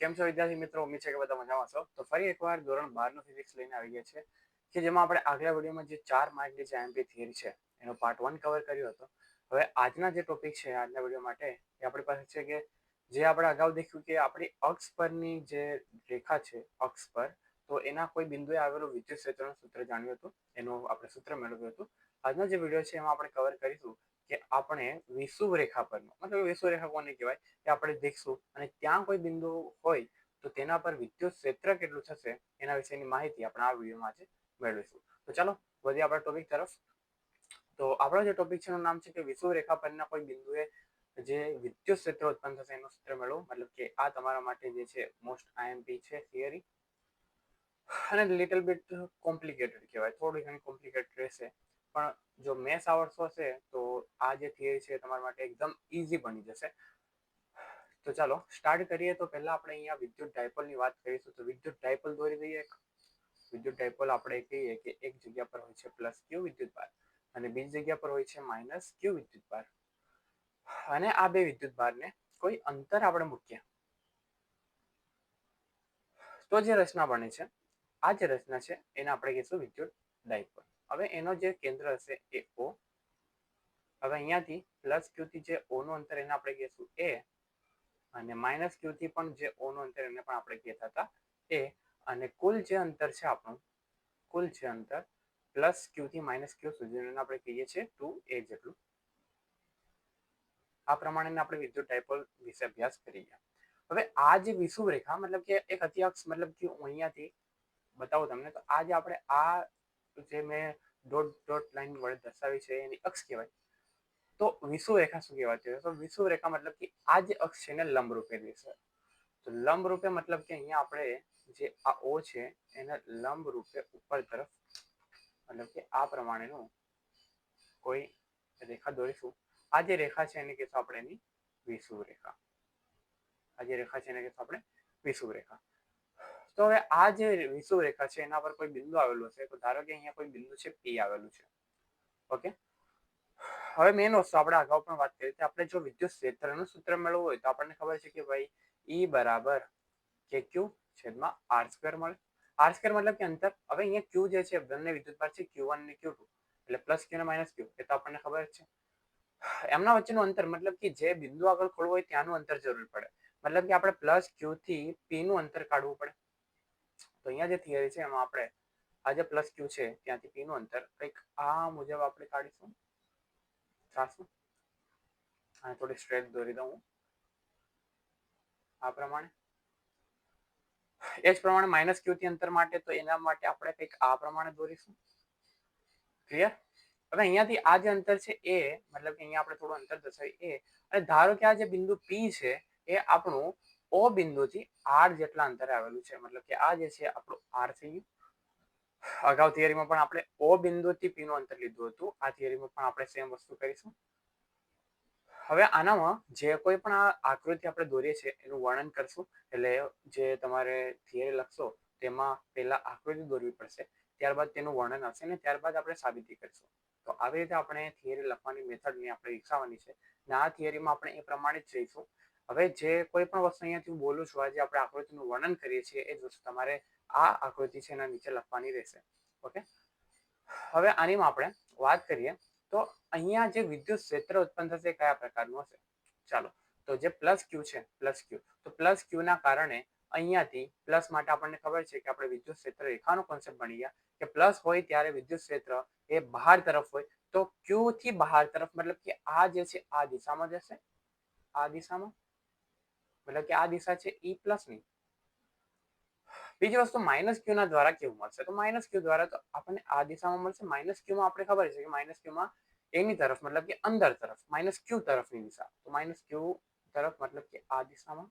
કેમ છો વિદ્યાર્થી મિત્રો? ઉમ્મીદ છે કે બધા મજામાં છો. તો ફરી એકવાર ધોરણ 12 નું ફિઝિક્સ લઈને આવી ગયા છે કે જેમાં આપણે આગલા વિડીયોમાં જે 4 માર્કની જે આઈએમપી થિયરી છે એનો પાર્ટ 1 કવર કર્યો હતો. હવે આજના જે ટોપિક છે આજના વિડીયો માટે એ આપણી પાસે છે કે જે આપણે અગાઉ દેખ્યું કે આપણી અક્ષ પરની જે રેખા છે અક્ષ પર, તો એના કોઈ બિંદુએ આવેલું વિદ્યુત ક્ષેત્રનું સૂત્ર જાણ્યું હતું, એનું આપણે સૂત્ર મેળવ્યું હતું. આજનો જે વિડીયો છે એમાં આપણે કવર કરીશું કે આપણે વિષુવ રેખા પરનો, મતલબ વિષુવ રેખા કોને કહેવાય એ આપણે દેખશું અને ત્યાં કોઈ બિંદુ હોય તો તેના પર વિદ્યુત ક્ષેત્ર કેટલું થશે એના વિશેની માહિતી આપણે આ વિડીયોમાં આજે મેળવીશું. તો ચાલો વધીએ આપણા ટોપિક તરફ. તો આપણો જે ટોપિક છે એનું નામ છે કે વિષુવ રેખા પરના કોઈ બિંદુએ જે વિદ્યુત ક્ષેત્ર ઉત્પન્ન થશે એનું સૂત્ર મેળવો. મતલબ કે આ તમારા માટે જે છે મોસ્ટ આઈએમપી છે થિયરી, અને લિટલ બીટ કોમ્પ્લિકેટેડ કહેવાય, થોડી ઘણી કોમ્પ્લિકેટેડ રહેશે, પણ જો મેથ્સ આવડતો હશે તો આ જે થિયરી છે તમારા માટે એકદમ ઈઝી બની જશે. તો ચાલો સ્ટાર્ટ કરીએ. તો પહેલા આપણે અહીંયા વિદ્યુત ડાયપોલની વાત કરીશું. તો વિદ્યુત ડાયપોલ દોરી દઈએ. વિદ્યુત ડાયપોલ આપણે કહીએ કે એક જગ્યા પર હોય છે પ્લસ ક્યુ વિદ્યુત ભાર અને બીજી જગ્યા પર હોય છે માઇનસ ક્યુ વિદ્યુત ભાર, અને આ બે વિદ્યુત ભારને કોઈ અંતર આપણે મૂક્યા તો જે રચના બને છે, આ જે રચના છે એને આપણે કહીશું વિદ્યુત ડાયપોલ. હવે એનો જે કેન્દ્ર હશે એ ઓ. હવે અહીંયાથી પ્લસ ક્યુ થી જે ઓ નું અંતર એને આપણે કહીશું એ, અને માઇનસ ક્યુ થી પણ જે ઓ નું અંતર એને પણ આપણે કહેતા હતા એ, અને કુલ જે અંતર છે આપણું, કુલ જે અંતર પ્લસ ક્યુ થી માઇનસ ક્યુ સુધીનું આપણે કહીએ છીએ 2a જેટલું. આ પ્રમાણે આપણે વિદ્યુત ડાયપોલ વિશે અભ્યાસ કરી ગયા. હવે આ જે વિષુવ રેખા મતલબ કે એક અતિઅક્ષ, મતલબ કે હું અહીંયાથી બતાવું તમને, તો આ જે આપણે આ જે મેં ડોટ ડોટ લાઈન વડે દર્શાવી છે એની અક્ષ કહેવાય. તો વિષુવ રેખા શું કહેવાતી હોય? તો વિષુવ રેખા મતલબ કે આ જે અક્ષ છે એને લંબ રૂપે રહેશે. તો લંબ રૂપે મતલબ કે અહીંયા આપણે જે આ ઓ છે એને લંબ રૂપે ઉપર તરફ, મતલબ કે આ પ્રમાણેનું કોઈ રેખા દોરીશું. આ જે રેખા છે એને કહેશું આપણે એની વિષુવ રેખા. આ જે રેખા છે એને કહેશું આપણે વિષુવ રેખા. તો હવે આ જે વિષુવ રેખા છે એના પર કોઈ બિંદુ આવેલું હશે. તો ધારો કે અહીંયા કોઈ બિંદુ છે પી આવેલું છે. ઓકે, હવે મેન વસ્તુ આપણે અગાઉ પણ વાત કરી, આપણે જો વિદ્યુત ક્ષેત્રનું સૂત્ર મેળવવું હોય તો આપણને ખબર છે કે ભાઈ ઈ બરાબર કે ક્યુ છેદમાં આર સ્ક્વેર મળે. આર સ્ક્વેર મતલબ કે અંતર. હવે અહીંયા ક્યુ જે છે બંને વિદ્યુત ભાર છે Q1 અને Q2, એટલે પ્લસ ક્યુ અને માઇનસ ક્યુ એ તો આપણને ખબર જ છે. એમના વચ્ચેનું અંતર મતલબ કે જે બિંદુ આગળ ખોલવું હોય ત્યાંનું અંતર જરૂર પડે. મતલબ કે આપણે પ્લસ ક્યુ થી પી નું અંતર કાઢવું પડે. તો અહીંયા જે થિયરી છે એમાં આપણે આ જે પ્લસ ક્યુ છે ત્યાંથી પી નું અંતર કંઈક આ મુજબ આપણે કાઢીશું. થોડી સ્ટ્રેટ દોરી દઉં હું આ પ્રમાણે. એ જ પ્રમાણે માઇનસ ક્યુ થી અંતર માટે, તો એના માટે આપણે કંઈક આ પ્રમાણે દોરીશું. ક્લિયર? હવે અહીંયાથી આ જે અંતર છે એ, મતલબ કે અહીંયા આપણે થોડું અંતર દર્શાવી એ, અને ધારો કે આ જે બિંદુ પી છે એ આપણું ઓ બિંદુથી આર જેટલા અંતરે આવેલું છે. મતલબ કે આ જે છે આપણું આર થઈ ગયું. અગાઉ થિયરીમાં પણ આપણે ઓ બિંદુથી પી નું અંતર લીધું હતું. આ થિયરીમાં પણ આપણે સેમ વસ્તુ કરીશું. હવે આનામાં જે કોઈ પણ આ આકૃતિ આપણે દોરીએ છીએ એનું વર્ણન કરશું. એટલે જે તમારે થિયરી લખશો તેમાં પહેલા આકૃતિ દોરવી પડશે, ત્યારબાદ તેનું વર્ણન આવશે અને ત્યારબાદ આપણે સાબિતી કરીશું. તો આવી રીતે આપણે થિયરી લખવાની મેથડને આપણે વિકસાવવાની છે અને આ થિયરીમાં આપણે એ પ્રમાણે જ જઈશું. હવે જે કોઈ પણ વસ્તુ અહીંયાથી હું બોલું છું, આજે આપણે આકૃતિનું વર્ણન કરીએ છીએ એ જ વસ્તુ તમારે આ આકૃતિ છે એના નીચે લખવાની રહેશે. ઓકે, હવે આનીમાં આપણે વાત કરીએ તો અહીંયા જે વિદ્યુત ક્ષેત્ર ઉત્પન્ન થશે કયા પ્રકારનું હશે. ચાલો, તો જે પ્લસ ક્યુ છે, પ્લસ ક્યુ, તો પ્લસ ક્યુ ના કારણે અહીંયાથી પ્લસ માટે આપણને ખબર છે કે આપણે વિદ્યુત ક્ષેત્ર રેખાનો કોન્સેપ્ટ ભણી ગયા કે પ્લસ હોય ત્યારે વિદ્યુત ક્ષેત્ર એ બહાર તરફ હોય. તો ક્યુ થી બહાર તરફ મતલબ કે આ જે છે આ દિશામાં જશે, આ દિશામાં, મતલબ કે આ દિશા છે ઈ પ્લસ ની. બીજી વસ્તુ માઇનસ ક્યુ ના દ્વારા કેવું મળશે? તો માઇનસ ક્યુ દ્વારા તો આપણને આ દિશામાં મળશે. માઇનસ ક્યુ માં આપણે ખબર છે કે માઇનસ ક્યુ માં એની તરફ મતલબ કે અંદર તરફ માઇનસ ક્યુ તરફની દિશા, તો માઇનસ ક્યુ તરફ મતલબ કે આ દિશામાં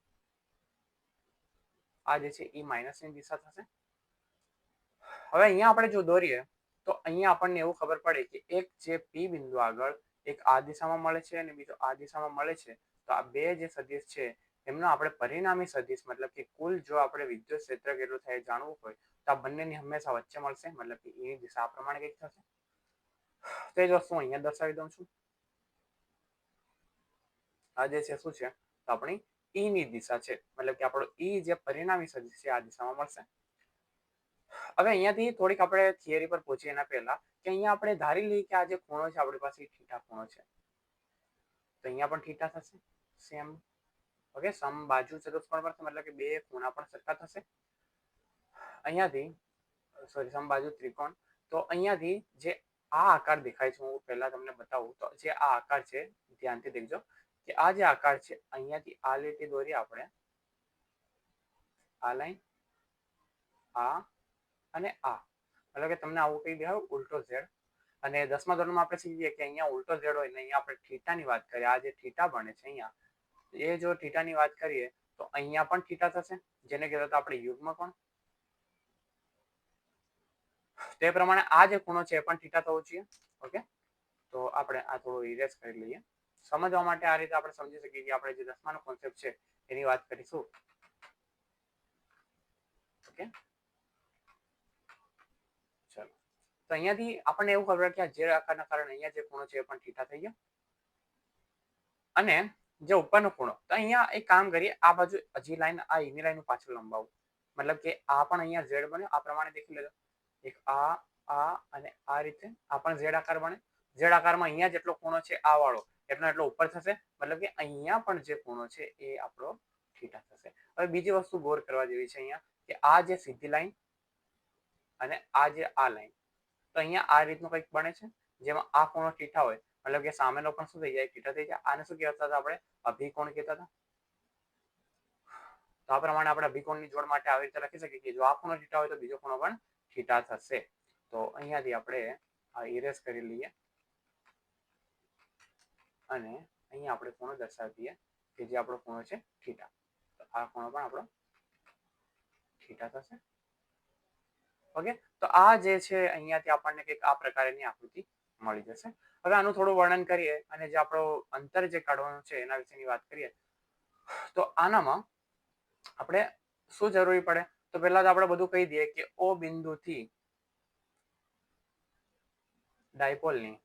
આ જે છે એ માઇનસ ની દિશા થશે. હવે અહીંયા આપણે જો દોરીએ તો અહીંયા આપણને એવું ખબર પડે કે એક જે પી બિંદુ આગળ એક આ દિશામાં મળે છે અને બીજો આ દિશામાં મળે છે. તો આ બે જે સદિશ છે એમનો આપણે પરિણામી સદિશ, મતલબ કે કુલ જો આપણે વિદ્યુત ક્ષેત્ર કેટલું થાય જાણવું હોય તો આ બંનેની હંમેશા વચ્ચે મળશે. મતલબ કે એની દિશા આ પ્રમાણે કંઈક થશે. તો એ જ વસ્તુ અહીંયા દર્શાવી દઉં છું. આ જે છે શું છે? તો આપણી ઈ ની દિશા છે, મતલબ કે આપણો ઈ જે પરિણામી સદિશ છે આ દિશામાં મળશે. હવે અહીંયાથી થોડીક આપણે થિયરી પર પહોંચીએ એના પહેલા કે અહીંયા આપણે ધારી લઈએ કે આ જે ખૂણો છે આપણી પાસે થીટા ખૂણો છે, તો અહીંયા પણ થીટા થશે સેમ. ઓકે, સમબાજુ ચતુષ્કોણ પર મતલબ કે બે ખૂણા પણ સરખા થશે. અહીંયાથી સોરી સમબાજુ ત્રિકોણ, તો અહીંયાથી જે આ આકાર દેખાય છે હું પહેલા તમને બતાવું તો જે આ આકાર છે ધ્યાનથી દેખજો કે આ જે આકાર છે અહીંયાથી આ લીટી દોરી આપણે, આ લાઈન, આ અને આ, મતલબ કે તમને આવું કઈ દેખાય ઉલટો ઝેડ. અને 10મા ધોરણમાં આપણે શીખીએ કે અહીંયા ઉલટો ઝેડ હોય ને અહીંયા આપણે થીટાની વાત કરીએ, આ જે થીટા બને છે અહીંયા, એ જો થીટાની વાત કરીએ તો અહીંયા પણ થીટા થશે, જેને કહેવાય તો આપણે યુગ્મ કોણ. તે પ્રમાણે આ જે ખૂણો છે એ પણ થીટા થવો જોઈએ. ઓકે, તો આપણે આ થોડું ઇરેઝ કરી લઈએ. સમજવા માટે આ રીતે આપણે સમજી શકીએ કે આપણે જે 10માનો કોન્સેપ્ટ છે એની વાત કરીશું. ઓકે, ચલો, તો અહીંયાથી આપણને એવું ખબર કે આ ઝેડ આકારના કારણે અહીંયા જે ખૂણો છે એ પણ થીટા થઈ ગયો. અને જે ઉપરનો ખૂણો, તો અહીંયા એક કામ કરીએ, આ બાજુ હજી લાઈન આ ઈની લાઈન પાછળ લંબાવું, મતલબ કે આ પણ અહીંયા ઝેડ બન્યો આ પ્રમાણે દેખી લેજો. એક આ અને આ રીતે આ પણ ઝેડ આકાર બને. ઝેડ આકારમાં અહીંયા જેટલો ખૂણો છે આ વાળો એટલો ઉપર થશે, મતલબ કે અહીંયા પણ જે ખૂણો છે એ આપણો થીટા થશે. હવે બીજી વસ્તુ ગૌર કરવા જેવી છે અહીંયા કે આ જે સીધી લાઈન અને આ જે આ લાઈન, તો અહીંયા આ રીતનું કંઈક બને છે જેમાં આ ખૂણો થીટા હોય, મતલબ કે સામેનો પણ શું થઈ જાય થીટા થઈ જાય. આને શું કહેતા હતા આપણે, અભિકોણ કહેતા હતા. તો આ પ્રમાણે આપણે અભિકોણની જોડ માટે આવી રીતે લખી શકીએ કે જો આ ખૂણો થીટા હોય તો બીજો ખૂણો પણ થીટા થશે. તો અહીંયાથી આપણે આ ઇરેઝ કરી લઈએ અને અહીંયા આપણે ખૂણો દર્શાવી દઈએ કે જે આપણો ખૂણો છે થીટા, તો આ ખૂણો પણ આપણો થીટા થશે. ઓકે, તો આ જે છે અહીંયાથી આપણને કંઈક આ પ્રકારની આકૃતિ મળી જશે. હવે આનું થોડું વર્ણન કરીએ અને જે આપણો અંતર જે કાઢવાનું છે એના વિશેની વાત કરીએ તો આનામાં આપણે શું જરૂરી પડે, તો પહેલા તો આપણે બધું કહી દઈએ કે ઓ બિંદુથી ડાયપોલની,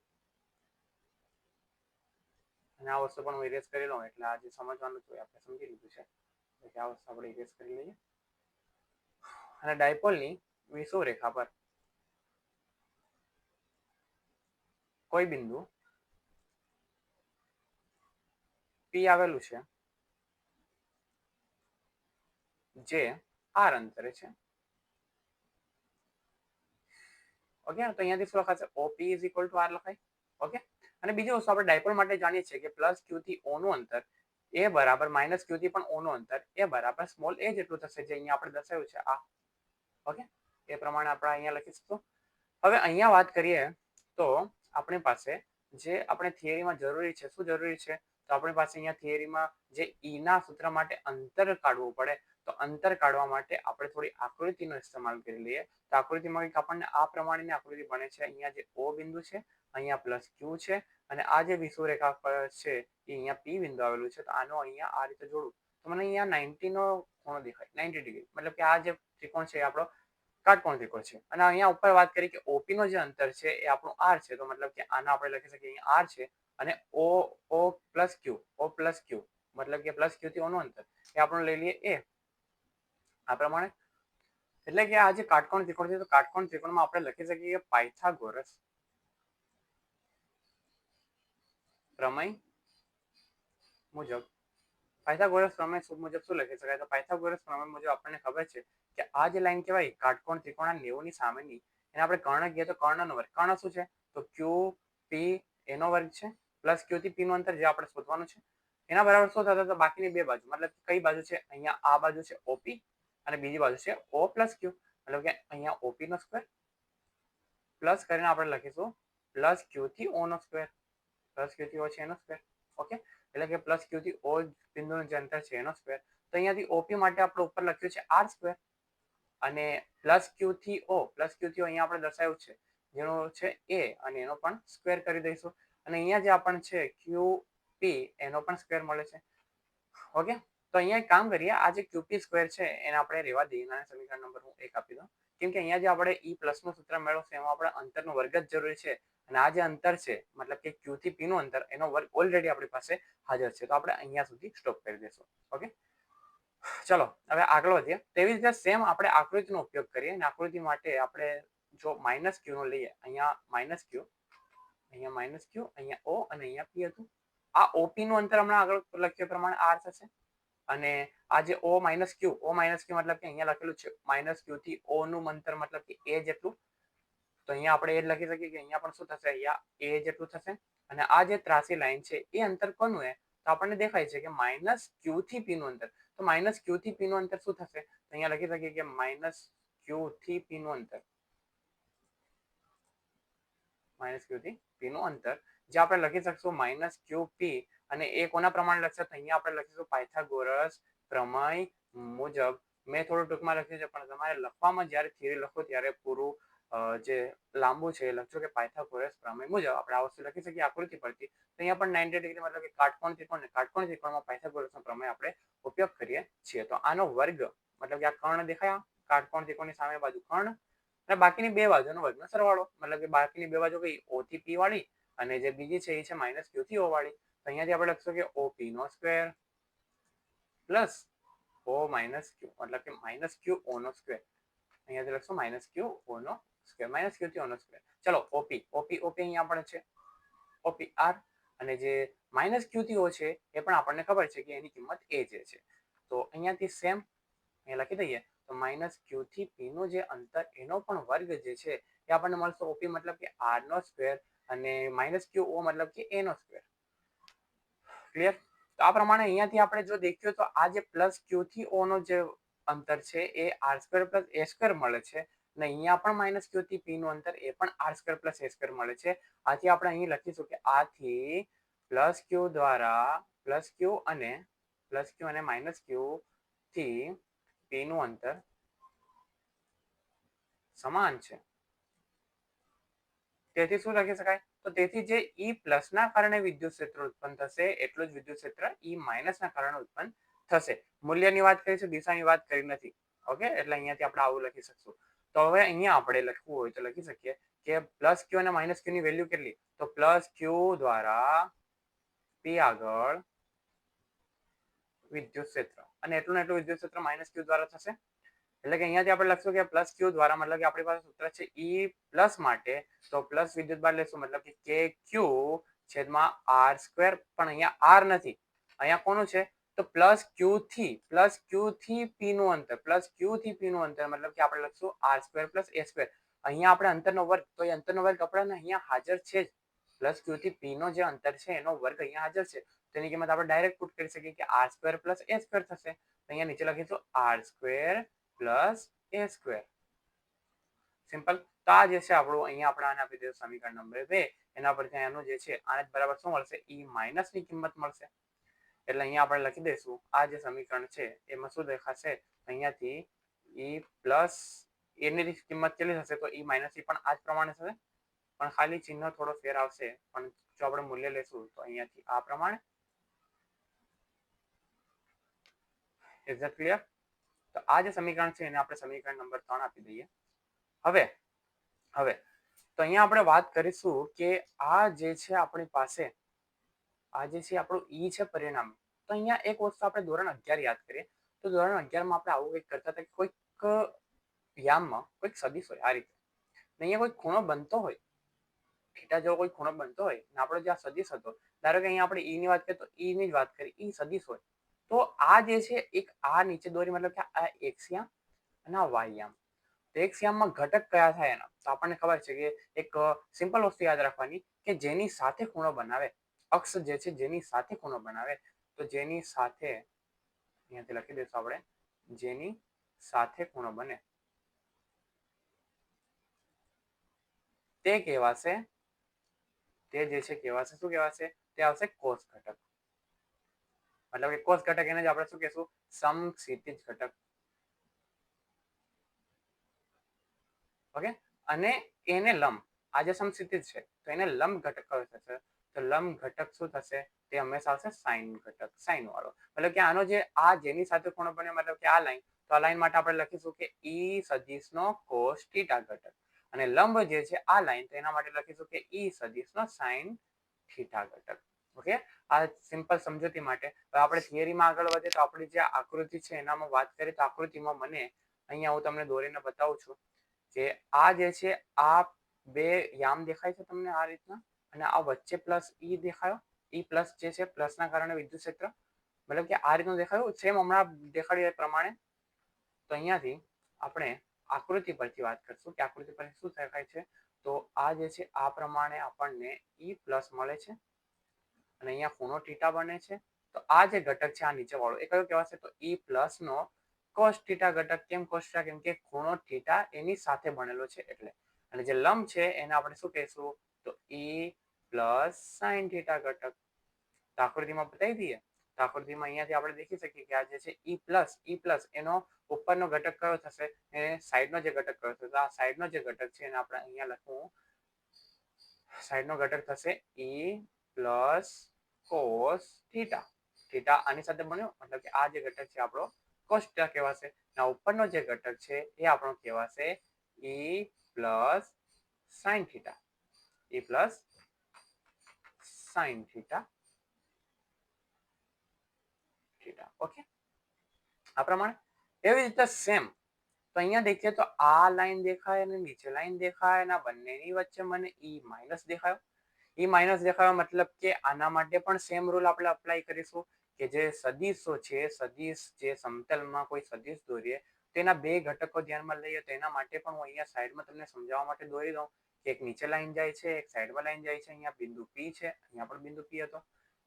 અને આ વસ્તુ પણ હું ઇરેઝ કરી લઉં એટલે આ જે સમજવાનું છે આપણે સમજી લીધું છે, એટલે આ વસ્તુ આપણે ઇરેઝ કરી લઈએ. અને ડાયપોલની વિષુવરેખા રેખા પર કોઈ બિંદુ P આવેલું છે જે r અંતરે છે. ઓકે, તો અહીંયાથી શું લખાશે, OP = r લખાય. ઓકે, અને બીજી વસ્તુ આપણે ડાયપોલ માટે જાણીએ છીએ કે +q થી O નું અંતર એ બરાબર -q થી પણ O નું અંતર એ બરાબર સ્મોલ a જેટલું થશે, જે અહીંયા આપણે દર્શાવ્યું છે આ. ઓકે, એ પ્રમાણે આપણે અહીંયા લખી શકીશું. હવે અહીંયા વાત કરીએ તો આપણી પાસે જે આપણે થિયરીમાં જરૂરી છે, શું જરૂરી છે, તો આપણી પાસે અહીંયા થિયરીમાં જે ઈ ના સૂત્ર માટે અંતર કાઢવું પડે, તો અંતર કાઢવા માટે આપણે થોડી આકૃતિનો ઇસ્તેમાલ કરી લઈએ. તો આકૃતિમાં કંઈક આપણને આ પ્રમાણેની આકૃતિ બને છે. અહીંયા જે O બિંદુ છે, અહીંયા +q છે, અને આ જે વિષુવરેખા પર છે એ અહીંયા P બિંદુ આવેલું છે. તો આનો અહીંયા આ રીતે જોડું તો મને અહીંયા 90 નો ખૂણો દેખાય, 90 ડિગ્રી, મતલબ કે આ જે ત્રિકોણ છે એ આપણો કાટકોણ ત્રિકોણ છે. અને અહીંયા ઉપર વાત કરી કે OP નો જે અંતર છે એ આપણું r છે, તો મતલબ કે આના આપણે લખી શકીએ અહીંયા r છે, અને O + q મતલબ કે +q થી O નું અંતર એ આપણે લઈ લઈએ a, આ પ્રમાણે. એટલે કે આ જે કાટકોણ ત્રિકોણ છે તો કાટકોણ ત્રિકોણમાં આપણે લખી શકીએ કે પાયથાગોરસ પ્રમેય મુજબ, પાયથાગોરસ પ્રમેય મુજબ શું લખી શકાય, તો પાયથાગોરસ પ્રમેય મુજબ આપણને ખબર છે કે આ જે લાઈન કહેવાય કાટકોણ ત્રિકોણ 90 ની સામેની, એને આપણે કર્ણ કહીએ તો કર્ણનો વર્ગ. કર્ણ શું છે, તો q p a નો વર્ગ છે, +q થી p નું અંતર જે આપણે શોધવાનું છે એના બરાબર શું થશે, તો બાકીની બે બાજુ, મતલબ કઈ બાજુ છે, અહીંયા આ બાજુ છે OP અને બીજી બાજુ છે O + q, મતલબ કે અહીંયા OP નો સ્ક્વેર પ્લસ કરીને આપણે લખીશું +q થી O નો સ્ક્વેર, +q થી O છે એનો સ્ક્વેર. ઓકે, એટલે કે +q થી O બિંદુનું જે અંતર છે એનો સ્ક્વેર. તો અહીંયાથી OP માટે આપણે ઉપર લખ્યું છે r², અને +q થી O અહીંયા આપણે દર્શાવ્યું છે જેનો છે a, અને એનો પણ સ્ક્વેર કરી દઈશું. અને અહીંયા જે આપણને છે QP એનો પણ સ્ક્વેર મળે છે. ઓકે, તો અહીંયા એક કામ કરીએ, આ જે QP સ્ક્વેર છે એને આપણે રહેવા દઈએ, અને સમીકરણ નંબર હું 1 આપી દઉં, કેમ કે અહીંયા જે આપણે E+ નું સૂત્ર મેળવશું એમાં આપણે અંતરનો વર્ગ જ જરૂરી છે, અને આ જે અંતર છે મતલબ કે Q થી P નું અંતર એનો વર્ગ ઓલરેડી આપણી પાસે હાજર છે, તો આપણે અહીંયા સુધી સ્ટોપ કરી દઈશું. ઓકે, ચલો હવે આગળ વધીએ. તેવી રીતે સેમ આપણે આકૃતિનો ઉપયોગ કરીએ અને આકૃતિ માટે આપણે જો માઇનસ ક્યુ નો લઈએ, અહીંયા માઇનસ ક્યુ, અહીંયા માઇનસ ક્યુ, અહીંયા ઓ અને અહીંયા પી હતું. આ ઓપી નું અંતર હમણાં આગળ લખ્યા પ્રમાણે આર થશે અને આ જે ઓ માઇનસ ક્યુ મતલબ કે અહીંયા લખેલું છે માઇનસ ક્યુ થી ઓ નું અંતર મતલબ કે એ જેટલું, તો અહીંયા આપણે એ જ લખી શકીએ કે અહીંયા પણ શું થશે, અહીંયા એ જેટલું થશે. અને આ જે ત્રાસી લાઈન છે એ અંતર કોનું છે, તો આપણને દેખાય છે કે માઇનસ ક્યુ થી પી નું અંતર. તો માઇનસ ક્યુ થી પી નું અંતર શું થશે, તો અહીંયા લખી શકીએ કે માઇનસ ક્યુ થી પી નું અંતર, માઇનસ ક્યુ થી પી નું અંતર જે આપણે લખી શકશું માઇનસ ક્યુ પી, અને એ કોના પ્રમાણે લખશે, તો અહીંયા આપણે લખીશું પાયથાગોરસ પ્રમેય મુજબ. મેં થોડું ટૂંકમાં લખ્યું છે પણ તમારે લખવામાં જ્યારે થિયરી લખો ત્યારે પૂરું જે લાંબુ છે એ લખજો કે પાયથાગોરસ પ્રમેય મુજબ આપણે આ વસ્તુ લખી શકીએ આકૃતિ પરથી. તો અહીંયા પણ 90 ડિગ્રી મતલબ કે કાટકોણ ત્રિકોણમાં પાયથાગોરસનો પ્રમેય આપણે ઉપયોગ કરીએ છીએ. તો આનો વર્ગ મતલબ કે આ કર્ણ દેખાયા, કાટકોણ ત્રિકોણની સામે બાજુ કર્ણ અને બાકીની બે બાજુનો વર્ગનો સરવાળો, મતલબ કે બાકીની બે બાજુ કઈ ઓ થી પી વાળી અને જે બીજી છે એ છે માઇનસ ક્યુ થી ઓ વાળી. તો અહીંયાથી આપણે લખશું કે ઓ પી નો સ્ક્વેર પ્લસ ઓ માઇનસ ક્યુ મતલબ કે માઇનસ ક્યુ ઓ નો સ્ક્વેર. અહીંયાથી લખશું માઇનસ ક્યુ ઓ નો સ્ક્વેર, માઇનસ ક્યુ થી ઓ નો સ્ક્વેર. ચલો ઓપી અહીંયા પણ છે ઓપી આર, અને જે માઇનસ ક્યુ થી ઓ છે એ પણ આપણને ખબર છે કે એની કિંમત એ જે છે. તો અહીંયાથી સેમ અહીંયા લખી દઈએ તો માઇનસ ક્યુ થી પી નું જે અંતર એનો પણ વર્ગ જે છે એ આપણને મળશે ઓપી મતલબ કે આર નો સ્ક્વેર અને માઇનસ ક્યુ ઓ મતલબ કે એ નો સ્ક્વેર. ક્લિયર? તો આ પ્રમાણે અહીંયાથી આપણે જો દેખ્યું તો આ જે પ્લસ ક્યુ થી ઓ નો જે અંતર છે એ r square plus a square મળે છે, અને અહીંયા પણ માઇનસ ક્યુ થી પી નું અંતર એ પણ R square plus a square મળે છે. આથી આપણે અહીં લખીશું કે આથી પ્લસ ક્યુ દ્વારા પ્લસ ક્યુ અને માઇનસ ક્યુ થી પી નું અંતર સમાન છે. તેથી શું લખી શકાય, તો તેથી જે ઈ પ્લસ ના કારણે વિદ્યુત ક્ષેત્ર ઉત્પન્ન થશે એટલું જ વિદ્યુત ક્ષેત્ર ઈ માઇનસ ના કારણે ઉત્પન્ન થશે. મૂલ્યની વાત કરીશું, દિશાની વાત કરી નથી. ઓકે, એટલે અહીંયાથી આપણે આવું લખી શકશું. તો હવે અહીંયા આપણે લખવું હોય તો લખી શકીએ કે પ્લસ ક્યુ અને માઇનસ ક્યુ ની વેલ્યુ કેટલી, તો પ્લસ ક્યુ દ્વારા પી આગળ વિદ્યુત ક્ષેત્ર અને એટલું ને એટલું વિદ્યુત ક્ષેત્ર માઇનસ ક્યુ દ્વારા થશે. એટલે કે અહીંયાથી આપણે લખશું કે પ્લસ ક્યુ દ્વારા મતલબ કે આપણી પાસે સૂત્ર છે ઈ પ્લસ માટે, તો પ્લસ વિદ્યુત બાર લેશું મતલબ કે કે ક્યુ છેદમાં આર સ્ક્વેર, પણ અહીંયા આર નથી, અહીંયા કોનું છે તો પ્લસ ક્યુ થી પી નું અંતર, પ્લસ ક્યુ થી પી નું અંતર મતલબ કે આપણે લખશું R square plus a square. અહીંયા આપણે અંતરનો વર્ગ, તો એ અંતરનો વર્ગ આપણને અહીંયા હાજર છે જ, પ્લસ ક્યુ થી પી નો જે અંતર છે એનો વર્ગ અહીંયા હાજર છે. તેની કિંમત આપણે ડાયરેક્ટ પુટ કરી શકીએ કે R square plus a square થશે. અહીંયા નીચે લખીશું R square plus a square. Simple. તો આ જે છે આપણું અહીંયા આપણે આને આપી દઈશું સમીકરણ નંબર 2. એના પરથી આનું જે છે આને બરાબર શું મળશે, ઈ માઇનસ ની કિંમત મળશે. એટલે અહીંયા આપણે લખી દઈશું આ જે સમીકરણ છે એમાં શું દેખાશે, અહીંયાથી ઈ પ્લસ એની કિંમત કેટલી થશે, તો ઈ માઇનસ ઈ પણ આ જ પ્રમાણે થશે, પણ ખાલી ચિહ્ન થોડો ફેર આવશે. પણ જો આપણે મૂલ્ય લેશું તો અહીંયાથી આ પ્રમાણે. Is that clear? તો આ જે સમીકરણ છે એને આપણે સમીકરણ નંબર 3 આપી દઈએ. હવે તો અહીંયા આપણે વાત કરીશું કે આ જે છે આપણી પાસે આ જે છે આપણું ઈ છે પરિણામ. તો અહીંયા એક વસ્તુ આપણે ધોરણ 11 યાદ કરીએ તો ધોરણ 11 માં આપણે આવું કંઈક કરતા હતા કે કોઈક યામમાં કોઈક સદિશ હોય આ રીતે, અહીંયા કોઈ ખૂણો બનતો હોય, થીટા જેવો કોઈ ખૂણો બનતો હોય અને આપણો જે આ સદિશ હતો, ધારો કે અહીંયા આપણે ઈ ની વાત કરીએ તો ઈ ની જ વાત કરી, ઈ સદિશ હોય તો આ જે છે એક આ નીચે દોરી મતલબ કે આ એક્સ યામ અને આ વાય યામ. તો એક્સ યામમાં ઘટક કયા થાય એના, તો આપણને ખબર છે કે એક સિમ્પલ વસ્તુ યાદ રાખવાની કે જેની સાથે ખૂણો બનાવે, અક્ષ જે છે જેની સાથે ખૂણો બનાવે, તો જેની સાથે અહીંયાથી લખી દઈશું આપણે, જેની સાથે ખૂણો બને તે કહેવાશે, તે જે છે કહેવાશે, શું કહેવાશે, તે આવશે કોસ ઘટક. મતલબ કે કોસ ઘટક એને જ આપણે શું કહેશું, સમક્ષિતિજ ઘટક. ઓકે, અને એને લંબ, આ જે સમક્ષિતિજ છે તો એને લંબ ઘટક કયો થશે, તો લંબ ઘટક શું થશે, તે હંમેશા આવશે સાઈન ઘટક, સાઈન વાળો. મતલબ કે આનો જે આ જેની સાથે ખૂણો બને મતલબ કે આ લાઈન, તો આ લાઈન માટે આપણે લખીશું કે ઈ સદિશનો કોસ થીટા ઘટક, અને લંબ જે છે આ લાઈન તો એના માટે લખીશું કે ઈ સદિશનો સાઈન થીટા ઘટક. ઓકે, આ સિમ્પલ સમજૂતી માટે. હવે આપણે થિયરીમાં આગળ વધે તો આપણી જે આકૃતિ છે એનામાં વાત કરીએ તો આકૃતિમાં મને અહીંયા હું તમને દોરીને બતાવું છું કે આ જે છે આ બે યામ દેખાય છે તમને આ રીતના, અને આ વચ્ચે પ્લસ ઈ દેખાયો, ઈ પ્લસ જે છે પ્લસના કારણે વિદ્યુત ક્ષેત્ર મતલબ કે આ રીતનું દેખાયું સેમ હમણાં દેખાડ્યું એ પ્રમાણે. તો અહીંયાથી આપણે આકૃતિ પરથી વાત કરશું કે આકૃતિ પરથી શું દેખાય છે. તો આ જે છે આ પ્રમાણે આપણને ઈ પ્લસ મળે છે અને અહીંયા ખૂણો થીટા બને છે. તો આ જે ઘટક છે આ નીચે વાળો એ કયો કહેવાશે તો ઈ પ્લસ નો કોસ થીટા ઘટક. કેમ કોસ થીટા? કેમ કે ખૂણો થીટા એની સાથે બનેલો છે એટલે. અને જે લંબ છે એને આપણે શું કહીશું તો ઈ પ્લસ સાઇન થીટા ઘટક. તો આકૃતિમાં બતાવી દઈએ તો આકૃતિમાં અહીંયાથી આપણે દેખી શકીએ કે આ જે છે ઈ પ્લસ એનો ઉપરનો ઘટક કયો થશે એ સાઈડનો જે ઘટક કયો થશે. આ સાઈડનો જે ઘટક છે એને આપણે અહીંયા લખવું, સાઈડનો ઘટક થશે ઈ પ્લસ કોસ થીટા. થીટા આની સાથે બન્યો મતલબ કે આ જે ઘટક છે આપણો કોસ થીટા કહેવાશે. ના ઉપરનો જે ઘટક છે એ આપણો કહેવાશે ઈ પ્લસ સાઇન થીટા. ઈ પ્લસ સાઇન થીટા. ઓકે, આ પ્રમાણે. એવી રીતે સેમ તો અહીંયા દેખીએ તો આ લાઈન દેખાય અને નીચે લાઈન દેખાય અને બંનેની વચ્ચે મને ઈ માઇનસ દેખાયો. ઈ માઇનસ દેખાયો મતલબ કે આના માટે પણ સેમ રૂલ આપણે અપ્લાય કરીશું કે જે સદિશો છે, સદિશ જે સમતલમાં કોઈ સદિશ દોરીએ તેના બે ઘટકો ધ્યાનમાં લઈએ તો એના માટે પણ હું અહીંયા સાઈડમાં તમને સમજાવવા માટે દોરી દઉં કે એક નીચે લાઈન જાય છે, એક સાઈડમાં લાઈન જાય છે. અહીંયા બિંદુ પી છે, અહીંયા પણ બિંદુ પી હતો.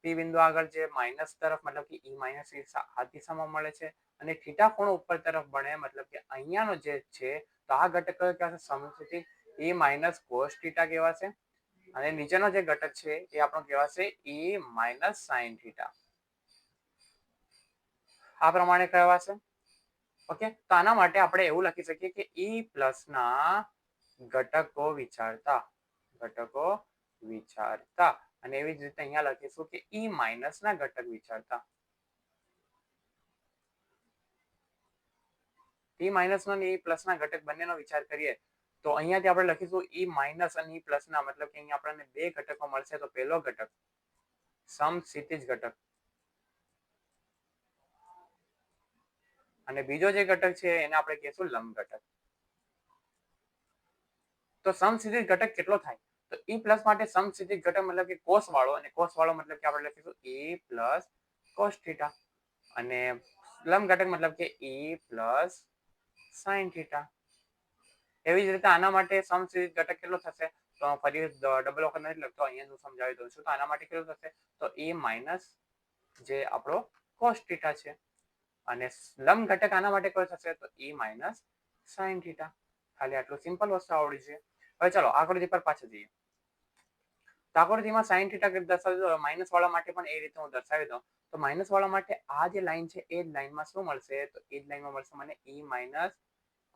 પી બિંદુ આગળ જે માઇનસ તરફ મતલબ કે ઈ માઇનસ આ દિશામાં મળે છે અને થીટા ખૂણો ઉપર તરફ બને મતલબ કે અહીંયાનો જે છે તો આ ઘટક કયો કહેવાશે સમસ્થિતિ ઈ માઇનસ કોસ થીટા કહેવાશે. અને નીચેનો જે ઘટક છે એ આપણો કહેવાશે ઈ માઇનસ સાઇન થીટા. આ પ્રમાણે કહેવાશે. ઓકે, તો આના માટે આપણે એવું લખી શકીએ કે ઈ પ્લસ ના ઘટકો વિચારતા અને એવી જ રીતે અહીંયા લખીશું કે ઈ માઇનસ ના ઘટક વિચારતા. ઈ માઇનસ નો અને ઈ પ્લસ ના ઘટક બંનેનો વિચાર કરીએ તો અહીંયાથી આપણે લખીશું ઈ માઇનસ અને ઈ પ્લસ ના મતલબ કે અહીંયા આપણને બે ઘટકો મળશે. તો પહેલો ઘટક સમક્ષિતિજ ઘટક અને બીજો જે ઘટક છે એને આપણે કહીશું લંબ ઘટક. તો સમક્ષિતિજ ઘટક કેટલો થાય તો ઈ પ્લસ માટે સમક્ષિતિજ ઘટક મતલબ કે કોસ વાળો, અને કોસ વાળો મતલબ કે આપણે લખીશું ઈ પ્લસ કોસ થીટા, અને લંબ ઘટક મતલબ કે ઈ પ્લસ સાઇન થીટા. એવી જ રીતે આના માટે સમક્ષિતિજ ઘટક કેટલો થશે તો ફરી ડબલ વખત નથી લખતો, અહીંયા હું સમજાવી દઉં છું. તો આના માટે કેટલું થશે તો ઈ માઇનસ જે આપણો કોસ થીટા છે, અને લંબ ઘટક આના માટે કયો થશે તો ઈ માઇનસ સાઇન થીટા. ખાલી આટલું સિમ્પલ વસ્તુ આવડી છે. હવે ચાલો આકૃતિ પર પાછા જઈએ. તો આકૃતિમાં સાઇન થીટા દર્શાવી દો. માઇનસ વાળા માટે પણ એ રીતે હું દર્શાવી દઉં. તો માઇનસ વાળા માટે આ જે લાઈન છે એ જ લાઈનમાં શું મળશે તો એ જ લાઈનમાં મળશે મને ઈ માઇનસ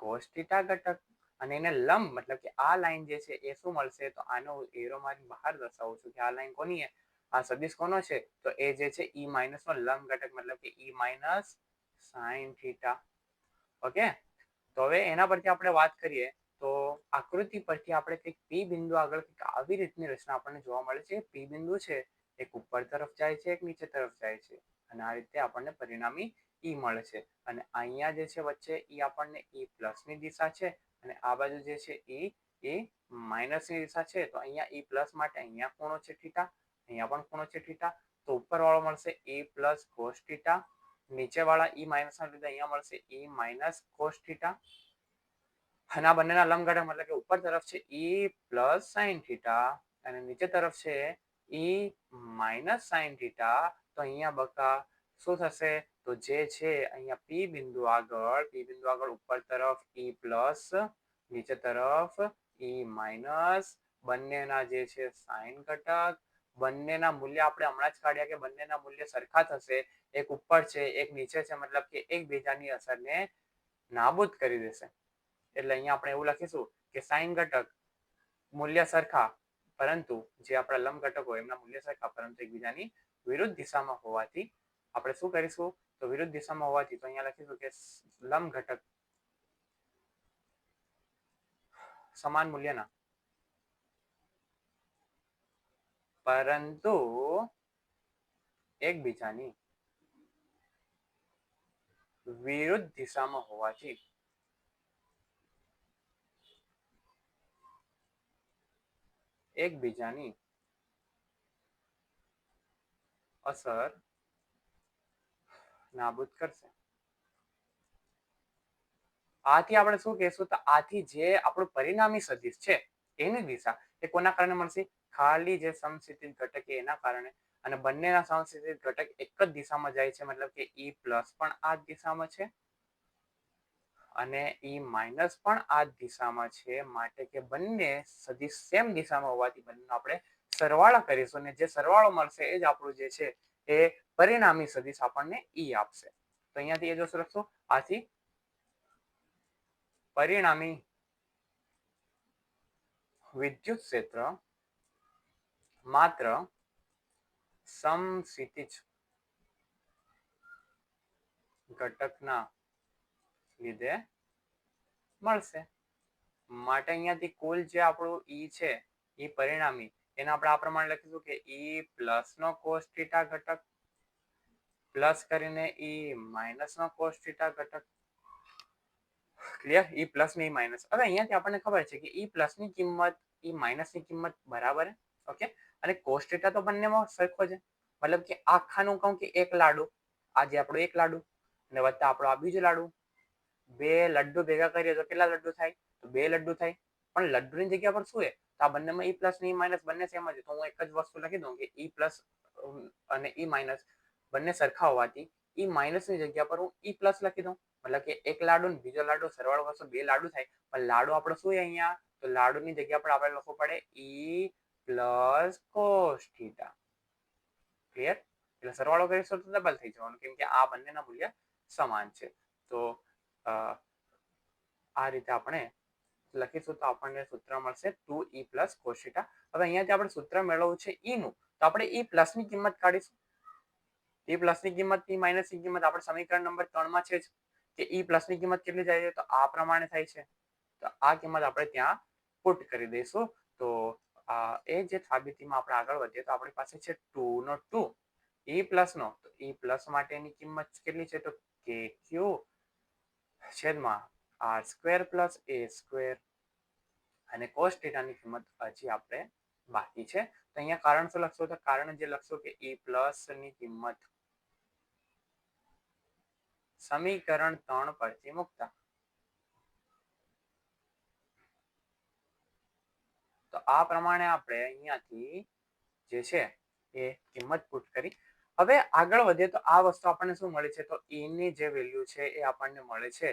કોસ થીટા ઘટક. અને એને લંબ મતલબ કે આ લાઈન જે છે એ શું મળશે તો આનો એરો મારી બહાર દર્શાવું છું કે આ લાઈન કોની આ સદિશ કોનો છે તો એ જે છે ઈ માઇનસ નો લંબ ઘટક મતલબ કે ઈ માઇનસ સાઇન થીટા. ઓકે, તો હવે એના પરથી આપણે વાત કરીએ તો આકૃતિ પરથી આપણે કંઈક પી બિંદુ આગળ કંઈક આવી રીતની રચના આપણને જોવા મળે છે. પી બિંદુ છે એક ઉપર તરફ જાય છે, એક નીચે તરફ જાય છે, અને આ રીતે આપણને પરિણામી ઈ મળે છે. અને અહીંયા જે છે વચ્ચે ઈ આપણને ઈ પ્લસ ની દિશા છે અને આ બાજુ જે છે એ માઇનસ ની દિશા છે. તો અહીંયા ઈ પ્લસ માટે અહીંયા ખૂણો છે થીટા, અહીંયા પણ ખૂણો છે થીટા. તો ઉપર વાળો મળશે ઈ પ્લસ કોસ થીટા, નીચે વાળા ઈ માઇનસ ના લીધે અહીંયા મળશે ઈ માઇનસ કોસ થીટા. અને આ બંનેના લંબ ઘટક મતલબ કે ઉપર તરફ છે ઈ પ્લસ સાઇન થીટા અને નીચે તરફ છે ઈ માઇનસ સાઇન થીટા. તો અહીંયા બકા શું થશે તો જે છે અહીંયા પી બિંદુ આગળ ઉપર તરફ ઈ પ્લસ, નીચે તરફ ઈ માઇનસ, બંનેના જે છે સાઇન ઘટક, બંનેના મૂલ્ય આપણે હમણાં જ કાઢ્યા કે બંનેના મૂલ્ય સરખા થશે. એક ઉપર છે એક નીચે છે મતલબ કે એકબીજાની અસરને નાબૂદ કરી દેશે. એટલે અહીંયા આપણે એવું લખીશું કે સાઇન ઘટક મૂલ્ય સરખા પરંતુ જે આપણા લંબ ઘટકો એમના મૂલ્ય સરખા પરંતુ એકબીજાની વિરુદ્ધ દિશામાં હોવાથી આપણે શું કરીશું તો વિરુદ્ધ દિશામાં હોવાથી તો અહીંયા લખીશું કે લંબ ઘટક સમાન મૂલ્યના પરંતુ એકબીજાની વિરુદ્ધ દિશામાં હોવાથી એકબીજાની અસર નાબૂદ કરશે. આથી આપણે શું કહેશું? તો આથી જે આપણું પરિણામી સદિશ છે એની દિશા એ કોના કારણે મળશે? ખાલી જે સમસ્થિતિજ ઘટક એના કારણે. અને બંનેના સમસ્થિતિજ ઘટક એક જ દિશામાં જાય છે, મતલબ કે E પ્લસ પણ આ જ દિશામાં છે અને E માઇનસ પણ આ જ દિશામાં છે. માટે કે બંને સદિશ સેમ દિશામાં હોવાથી બંનેનો આપણે સરવાળા કરીશું અને જે સરવાળો મળશે એ જ આપણું જે છે એ પરિણામી સદિશ આપણને E આપશે. તો અહીંયાથી એ જોશું લખશું. આથી પરિણામી વિદ્યુત ક્ષેત્ર માત્ર સમસ્થિતિજ ઘટકના લીધે મળશે. માટે અહીંયાથી કુલ જે આપણું E છે એ પરિણામી એને આપણે આ પ્રમાણે લખીશું કે E પ્લસ નો કોસ થીટા ઘટક પ્લસ કરીને E માઇનસ નો કોસ થીટા ઘટક. ક્લિયર? E પ્લસ ને E માઇનસ. હવે અહીંયાથી આપણને ખબર છે કે E પ્લસ ની કિંમત E માઇનસ ની કિંમત બરાબર. ઓકે, અને કોસ થીટા તો બંનેમાં સરખો છે. મતલબ કે આખાનું કહું કે એક લાડુ, આ જે આપણું એક લાડુ અને વત્તા આપણો આ બીજો લાડુ, બે લડ્ડુ ભેગા કરીએ તો કેટલા લડ્ડુ થાય? તો બે લડ્ડુ થાય. પણ લડ્ડુની જગ્યા પર શું છે? તો આ બંનેમાં E પ્લસ ને E માઇનસ બંને સેમ જ. તો હું એક જ વસ્તુ લખી દઉં કે E પ્લસ અને E માઇનસ બંને સરખા હોવાથી E માઇનસ ની જગ્યા પર હું E પ્લસ લખી દઉં. મતલબ કે એક લાડુ ને બીજો લાડુ સરવાળો કરશો બે લાડુ થાય. પણ લાડુ આપણો શું છે અહીંયા? તો લાડુની જગ્યા પર આપણે લખવું પડે E plus cos theta. Clear? એટલે સરવાળો કરીશું તો ડબલ થઈ જવાનું, કેમ કે આ બંનેના મૂલ્ય સમાન છે. તો આ રીતે આપણે લખીશું તો આપણને સૂત્ર મળશે 2E પ્લસ કોસ થીટા. હવે અહીંયાથી આપણે સૂત્ર મેળવવું છે E નું, તો આપણે E પ્લસ ની કિંમત કાઢીશું. E પ્લસ ની કિંમત E માઇનસ ની કિંમત આપણે સમીકરણ નંબર 3 માં છે જ કે E પ્લસ ની કિંમત કેટલી જાય છે? તો આ પ્રમાણે થાય છે. તો આ કિંમત આપણે ત્યાં પુટ કરી દઈશું. તો એ જે સાબિતીમાં આપણે આગળ વધીએ તો આપણી પાસે છે 2 નો 2 E પ્લસ નો, તો E પ્લસ માટેની કિંમત કેટલી છે? તો KQ છેદમાં R square plus A square. અને કોસ થીટાની કિંમત હજી આપણે બાકી છે. તો અહીંયા કારણ શું લખશો? તો કારણ જે લખશો કે E પ્લસ ની કિંમત સમીકરણ 3 પરથી મુકતા. તો આ પ્રમાણે આપણે અહીંયાથી જે છે એ કિંમત પુટ કરી. હવે આગળ વધીએ તો આ વસ્તુ આપણને શું મળે છે? તો E ની જે વેલ્યુ છે એ આપણને મળે છે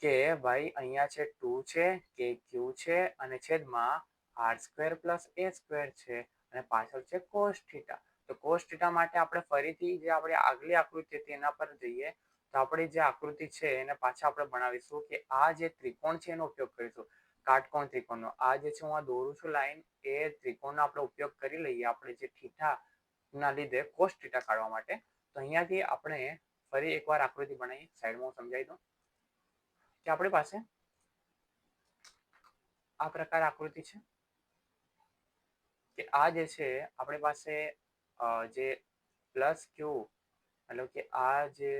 કે ભાઈ અહીંયા છે 2 છે, KQ છે અને છેદમાં R square plus A square છે અને પાછળ છે કોસ થીટા. તો કોસ થીટા માટે આપણે ફરીથી જે આપણે આગલી આકૃતિ હતી એના પર જઈએ તો આપણી જે આકૃતિ છે એને પાછા આપણે બનાવીશું કે આ જે ત્રિકોણ છે એનો ઉપયોગ કરીશું. કાટકોણ ત્રિકોણનો આ જે છે હું આ દોરું છું લાઈન, એ ત્રિકોણનો આપણે ઉપયોગ કરી લઈએ આપણે જે થીટા ના લીધે કોસ થીટા કાઢવા માટે. તો અહીંયાથી આપણે ફરી એકવાર આકૃતિ બનાવી, સાઈડમાં હું સમજાવી દઉં કે આપણી પાસે આ પ્રકાર આકૃતિ છે કે આ જે છે આપણી પાસે જે પ્લસ ક્યુ મતલબ કે આ જે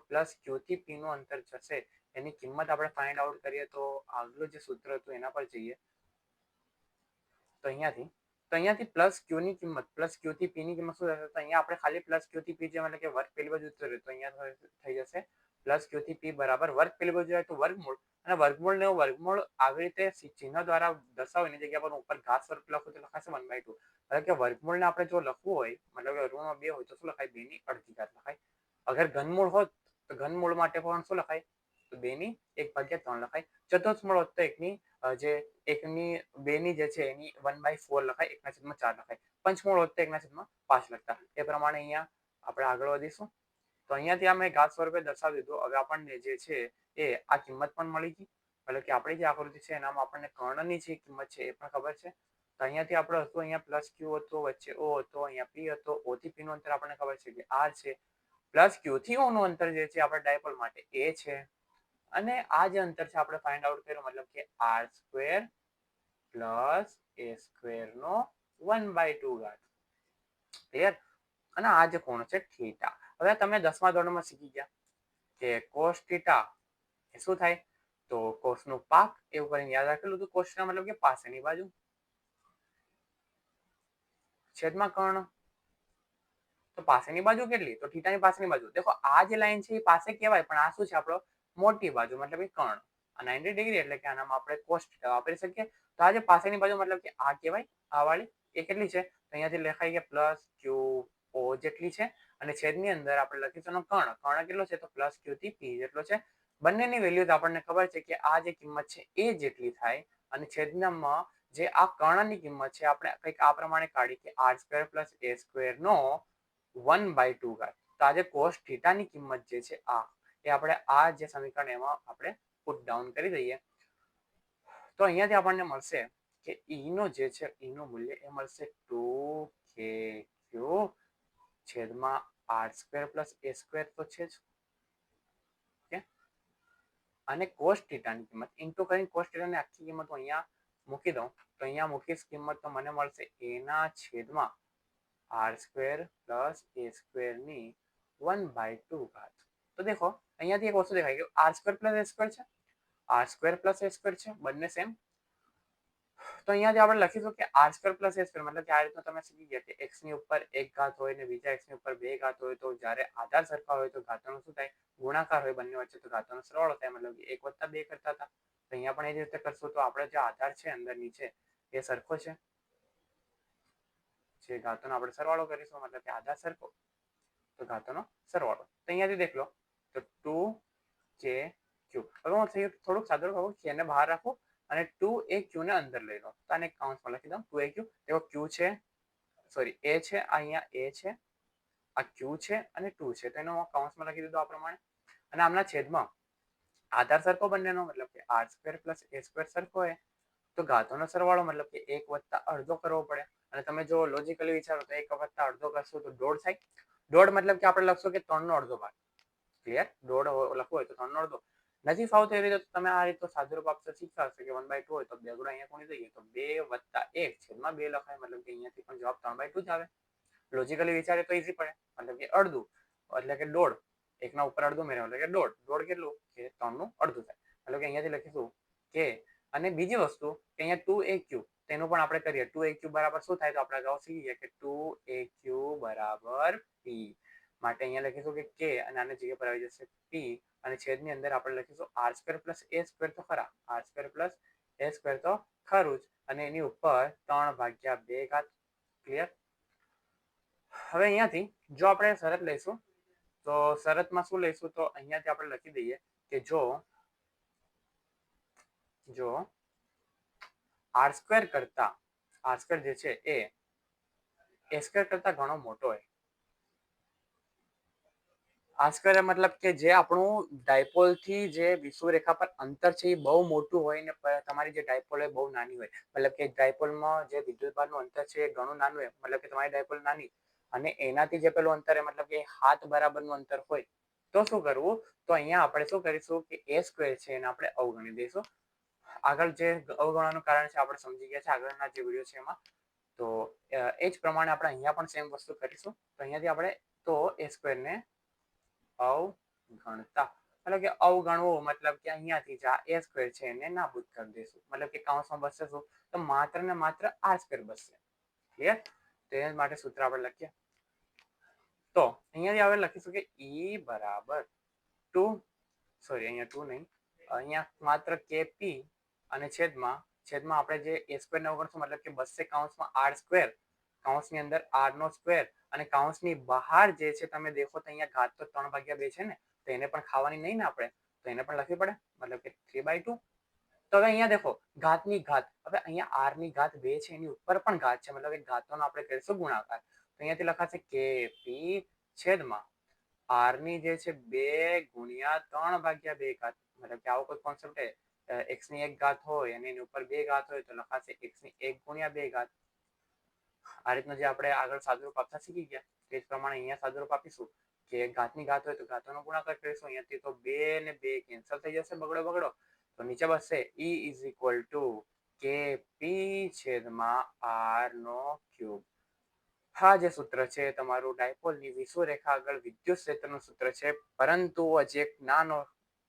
પ્લસ ક્યુ થી પી નું અંતર જશે એની કિંમત આપણે ફાઇન્ડ આઉટ કરીએ તો આગલું જે સૂત્ર હતું એના પર જઈએ તો અહીંયાથી પ્લસ ક્યુ ની કિંમત પ્લસ ક્યુ થી પી ની કિંમત શું થશે? તો અહીંયા આપણે ખાલી પ્લસ ક્યુ થી પી જે એટલે કે વર્ગ પેલી બાજુ ઉતરે તો અહીંયા થઈ જશે પ્લસ ક્યુ થી પી બરાબર વર્ગ પેલી બાજુ જાય તો વર્ગમૂળ, અને વર્ગમૂળ ને વર્ગમૂળ આવી રીતે ચિહ્ન દ્વારા દર્શાવો એની જગ્યા પર ઉપર ઘાત સ્વરૂપ લખો તો લખાશે 1/2. એટલે કે વર્ગમૂળને આપણે જો લખવું હોય મતલબ કે ઋણ 2 હોય તો શું લખાય? 2 ની અડધી ઘાત લખાય. અગર ઘનમૂળ હોત તો ઘનમૂળ માટે પણ શું લખાય? તો 2 ની 1/3 લખાય. ચતુર્થમૂળ હોત તો એકની 2 ની જે છે એની 1/4 લખાય, 1/4 લખાય. પંચમૂળ હોત તો 1/5 લખતા. એ પ્રમાણે અહીંયા આપણે આગળ વધીશું. તો અહીંયાથી અમે ઘાત સ્વરૂપે દર્શાવી દીધું. હવે આપણને જે છે એ આ કિંમત પણ મળી ગઈ. એટલે કે આપણી જે આકૃતિ છે એનામાં આપણને કર્ણની જે કિંમત છે એ પણ ખબર છે. તો અહીંયાથી આપણે હતું અહીંયા પ્લસ ક્યુ હતો, વચ્ચે ઓ હતો, અહીંયા પી હતો, ઓ થી પી નું અંતર આપણને ખબર છે કે આર છે. પ્લસ ક્યુ થી ઓ નું અંતર જે છે આપણે ડાયપોલ માટે એ છે. અને આ જે અંતર છે આપણે ફાઇન્ડ આઉટ કર્યું મતલબ કે R square plus a square નો 1/2 ઘાત. ક્લિયર? અને આ જે કોણ છે થીટા. હવે તમે 10મા ધોરણમાં શીખી ગયા કે કોસ થીટા એ શું થાય તો કોસનું પાક એવું કરીને યાદ રાખેલું હતું. કોસના મતલબ કે પાસેની બાજુ છેદમાં કર્ણ તો પાસેની બાજુ કેટલી તો થીટાની પાસેની બાજુ. દેખો આ જે લાઈન છે એ પાસે કહેવાય પણ આ શું છે આપણો મોટી બાજુ મતલબ કે કર્ણ આ 90 ડિગ્રી એટલે કે આનામાં આપણે કોસ થીટા વાપરી શકીએ. તો આ જે પાસેની બાજુ મતલબ કે આ કહેવાય આ વાળી એ કેટલી છે તો અહીંયાથી લખાય કે પ્લસ ક્યુ ઓ જેટલી છે અને છેદની અંદર આપણે લખીશું કર્ણ. કર્ણ કેટલો છે તો પ્લસ ક્યુ થી પી જેટલો છે. બંનેની વેલ્યુ આપણને ખબર છે કે આ જે કિંમત છે એ જેટલી થાય અને છેદનામાં જે આ કર્ણની કિંમત છે આપણે કંઈક આ પ્રમાણે કાઢી કે R square plus a square નો 1/2 ઘાત. તો આજે કોસ થીટાની કિંમત જે છે આ એ આપણે આ જે સમીકરણ એમાં આપણે પુટ ડાઉન કરી દઈએ તો અહીંયાથી આપણને મળશે કે ઈ નો જે છે ઈ નું મૂલ્ય એ મળશે 2k3 છેદમાં R square plus a square તો છે જ ઓકે અને કોસ થીટાની કિંમત ઇન્ટુ કરીને કોસ થીટાની આખી કિંમત હું અહીંયા મૂકી દઉં તો અહીંયા મૂકીશ કિંમત તો મને મળશે એના છેદમાં R square plus a square ની 1/2 ઘાત. તો દેખો અહીંયાથી એક વસ્તુ દેખાય કે R square plus a square છે R square plus a square છે બંને સેમ. તો અહીંયાથી આપણે લખીશું કે R square plus a square મતલબ કે આ રીતનું તમે શીખી ગયા કે એક્સ ની ઉપર એક ઘાત હોય ને બીજા એક્સ ની ઉપર બે ઘાત હોય તો જ્યારે આધાર સરખા હોય તો ઘાતોનું શું થાય ગુણાકાર હોય બંને વચ્ચે તો ઘાતોનો સરવાળો થાય મતલબ કે 1+2 કરતા હતા. તો અહીંયા પણ એ જ રીતે કરશું તો આપણે જે આધાર છે અંદર નીચે એ સરખો છે જે ઘાતોનો આપણે સરવાળો કરીશું મતલબ કે આધાર સરખો તો ઘાતોનો સરવાળો. તો અહીંયાથી દેખ લો તો 2k3 હવે હું થોડુંક સાદું કરું કે એને બહાર રાખું અને 2aq ને અંદર લઈ લો તો આને કાઉન્સમાં લખી દઉં 2aq એવો q છે સોરી એ છે અહીંયા એ છે આ q છે અને 2 છે તો એનો હું કાઉન્સમાં લખી દીધો આ પ્રમાણે અને આમના છેદમાં આધાર સરખો બંનેનો મતલબ કે R square plus a square સરખો હોય તો ઘાતોનો સરવાળો મતલબ કે 1+અડધો કરવો પડે અને તમે જો લોજિકલી વિચારો તો 1+અડધો કરશો તો 1.5 થાય. 1.5 મતલબ કે આપણે લખશો કે 3/2 ભાગ ક્લિયર 1.5 લખવું હોય તો 3/2 નથી ફાવતું એવી રીતે તમે આ રીતે સાદુરૂપ આપશો શીખતા હશો કે 1/2 હોય તો 2 ગુણા અહીંયા કોની દઈએ તો 2+1 છેદમાં 2 લખાય મતલબ કે અહીંયાથી પણ જવાબ 3/2 જ આવે. લોજિકલી વિચારે તો ઈઝી પડે મતલબ કે અડધું એટલે કે 1.5 એકના ઉપર અડધું મેળવ્યું એટલે કે 1.5 કેટલું કે 3/2 થાય મતલબ કે અહીંયાથી લખીશું કે અને બીજી વસ્તુ કે અહીંયા 2aq તેનું પણ આપણે કરીએ 2aq બરાબર શું થાય તો આપણે અગાઉ શીખી ગયા કે 2aq બરાબર p માટે અહીંયા લખીશું કે k અને આની જગ્યા પર આવી જશે p અને છેદની અંદર આપણે લખીશું R square plus a square તો ખરા R square plus a square તો ખરું જ અને એની ઉપર 3/2 ઘાત ક્લિયર. હવે અહીંયાથી જો આપણે શરત લઈશું તો શરતમાં શું લઈશું તો અહીંયાથી આપણે લખી દઈએ કે જો આર સ્ક્વેર કરતા આર સ્ક્વેર જે છે એ સ્ક્વેર કરતા ઘણો મોટો હોય આર સ્ક્વેર મતલબ કે જે આપણું ડાયપોલ થી જે વિષુવરેખા પર અંતર છે એ બહુ મોટું હોય ને તમારી જે ડાયપોલ હોય બહુ નાની હોય મતલબ કે ડાયપોલમાં જે વિદ્યુતભારનું અંતર છે એ ઘણું નાનું હોય મતલબ કે તમારી ડાયપોલ નાની અને એનાથી જે પેલું અંતર મતલબ કે હાથ બરાબરનું અંતર હોય તો શું કરવું તો અહીંયા આપણે શું કરીશું કે એ સ્ક્વેર છે એને આપણે અવગણી દઈશું. આગળ જે અવગણવાનું કારણ છે આપણે સમજી ગયા છે આગળના જે વિડીયો છે એમાં તો એ જ પ્રમાણે આપણે અહીંયા પણ સેમ વસ્તુ કરીશું તો અહીંયાથી આપણે તો એ સ્ક્વેર ને અવગણતા મતલબ કે અવગણવું મતલબ કે અહીંયાથી જ આ એ સ્ક્વેર છે એને નાબૂદ કરી દઈશું મતલબ કે કાઉન્સમાં બચશે શું તો માત્ર ને માત્ર આર સ્ક્વેર બચશે ક્લિયર. તો એ માટે સૂત્ર આપણે લખીએ તો અહીંયાથી આપણે લખીશું કે ઈ બરાબર 2 સોરી અહીંયા 2 નહીં અહીંયા માત્ર કેપી અને છેદમાં આપણે જે એ સ્ક્વેર ને અવગણશું મતલબ કે બચશે કાઉન્સમાં આર સ્ક્વેર કાઉન્સની અંદર આર નો સ્ક્વેર અને કાઉન્સની બહાર જે છે તમે દેખો તો અહીંયા ઘાત તો 3/2 છે ને તો એને પણ ખાવાની નહીં ને આપણે તો એને પણ લખવી પડે મતલબ કે 3/2. તો હવે અહીંયા દેખો ઘાતની ઘાત હવે અહીંયા આર ની ઘાત 2 છે એની ઉપર પણ ઘાત છે મતલબ કે ઘાતોનો આપણે કરીશું ગુણાકાર તો અહીંયાથી લખાશે કે પી છેદમાં આર ની જે છે 2 ગુણ્યા 3/2 ઘાત મતલબ કે આવો કોઈ કોન્સેપ્ટ એક્સ ની 1 ઘાત હોય અને એની ઉપર 2 ઘાત હોય તો લખાશે એક્સ ની 1 ગુણ્યા 2 ઘાત. આ રીતનું જે આપણે આગળ સાદુરૂપ આપતા શીખી ગયા તે જ પ્રમાણે અહીંયા સાદુરૂપ આપીશું કે ઘાતની ઘાત હોય તો ઘાતોનો ગુણાકાર કરીશું અહીંયાથી તો 2 ને 2 કેન્સલ થઈ જશે બગડો તો નીચે બચશે E = KP છેદમાં R નો ક્યુબ આ જે સૂત્ર છે તમારું ડાયપોલની વિષુવરેખા આગળ વિદ્યુત ક્ષેત્રનું સૂત્ર છે, પરંતુ હજી એક નાનો